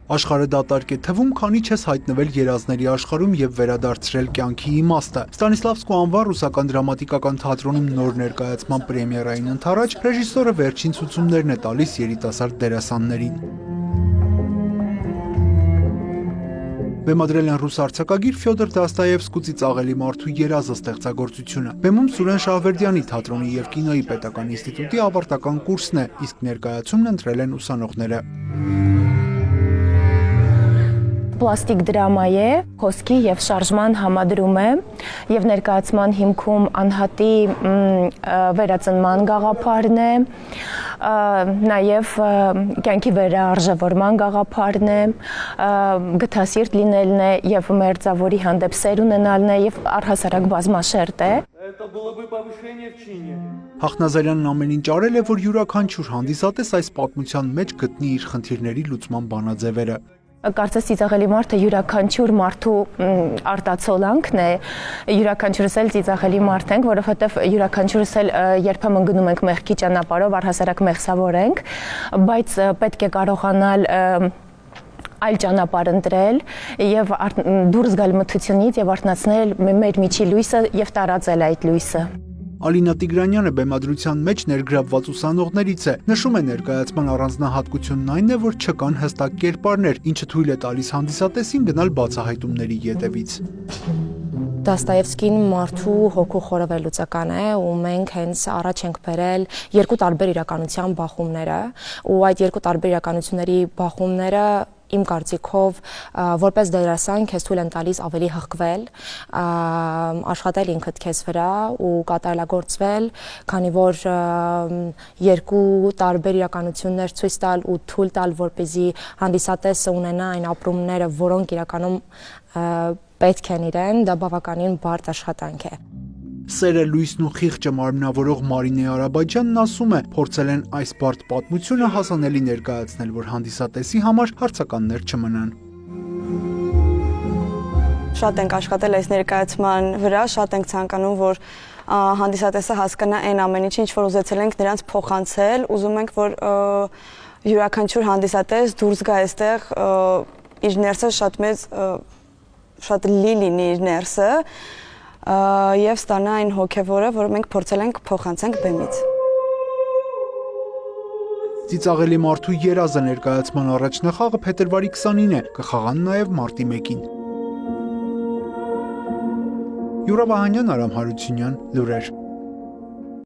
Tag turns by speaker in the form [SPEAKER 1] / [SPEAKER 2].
[SPEAKER 1] Աշխարհը դատարկ է թվում, քանի չես հայտնվել երազների աշխարհում եւ վերադարձրել կյանքի իմաստը։ Ստանիսլավսկու անվան ռուսական դրամատիկական թատրոնում նոր ներկայացման պրեմիերային ընթരാճ ռեժիսորը վերջին ցուցումներն է տալիս երիտասարդ դերասաններին։ Բեմադրել են ռուս արձակագիր Ֆյոդոր Դաստայևսկու «Ծիծաղելի մարդու երազը» ստեղծագործությունը։ Բեմում Սուրեն Շահվերդյանի թատրոնի եւ կինոյի պետական ինստիտուտի ավարտական կուրսն է, իսկ ներկայացումն ընտրել են ուսանողները։
[SPEAKER 2] Պլաստիկ դրամա է, խոսքի եւ շարժման համադրում է եւ ներկայացման հիմքում անհատի վերածնման գաղափարն է, նաեւ կյանքի վերարժևորման գաղափարն է, գթասիրտ լինելն է եւ մերձավորի հանդեպ սեր ունենալն է եւ առհասարակ բազմաշերտ է։
[SPEAKER 1] Հախնազարյանն ամեն ինչ արել է, որ յուրաքանչյուր հանդիսատես այս պատմության մեջ գտնի իր խնդիրների լուծման բանաձևերը։
[SPEAKER 2] Կարծես ծիծաղելի մարդը յուրաքանչյուր մարդու արտացոլանքն է, յուրաքանչյուրս էլ ծիծաղելի մարդ ենք, որովհետև յուրաքանչյուրս էլ երբեմն գնում ենք մեղքի ճանապարհով, առհասարակ մեղսավոր ենք, բայց պետք է կարողանալ այլ ճանապարհ ընտրել եւ դուրս գալ մթությունից եւ արթնացնել մեր միջի լույսը եւ տարածել այդ լույսը։
[SPEAKER 1] Ալինա Տիգրանյանը բեմադրության մեջ ներգրավված ուսանողներից է, նշում է ներկայացման առանձնահատկությունն այն է, որ չկան հստակ կերպարներ, ինչը թույլ է տալիս հանդիսատեսին գնալ բացահայտումների ետևից։
[SPEAKER 3] Դաստայևսկին մարդու հոգու խորովեր լուծական է ու մենք հենց առաջ ենք բերել երկու տարբեր իրականության բախումները ու այդ երկու տարբեր իրականությունների բախումները իմ կարծիքով որպես դերասան քեզ թույլ են տալիս ավելի հղկվել, աշխատել ինքդ քեզ վրա ու կատարելագործվել, քանի որ երկու տարբեր իրականություններ ցույց տալ ու թույլ տալ, որպեսզի հանդիսատեսը ունենա այն ապրումները, որոնք իրականում պետք են իրեն, դա բավականին բարդ աշխատանք է։
[SPEAKER 1] Սերը, լույսն ու խիղճը մարմնավորող Մարինե Արաբաջյանն ասում է, փորձել են այս բարդ պատմությունը հասանելի ներկայացնել, որ հանդիսատեսի համար հարցականներ չմնան։
[SPEAKER 4] Շատ ենք աշխատել այս ներկայացման վրա, շատ ենք ցանկանում, որ հանդիսատեսը հասկանա այն ամեն ինչը, ինչ որ ուզեցել ենք նրանց փոխանցել, ուզում ենք, որ յուրաքանչյուր հանդիսատես դուրս գա այստեղ իր ներսը շատ մեծ, շատ լի լինի իր ներսը եւ ստանա այն հոգեվորը, որ մենք փորձել ենք փոխանցենք բեմից։
[SPEAKER 1] Ծիծաղելի մարդու երազը ներկայացման առաջնախաղը փետրվարի 29-ին է, կխաղան նաեւ մարտի 1-ին։ Յուրա Վահանյան, Արամ Հարությունյան, լուրեր։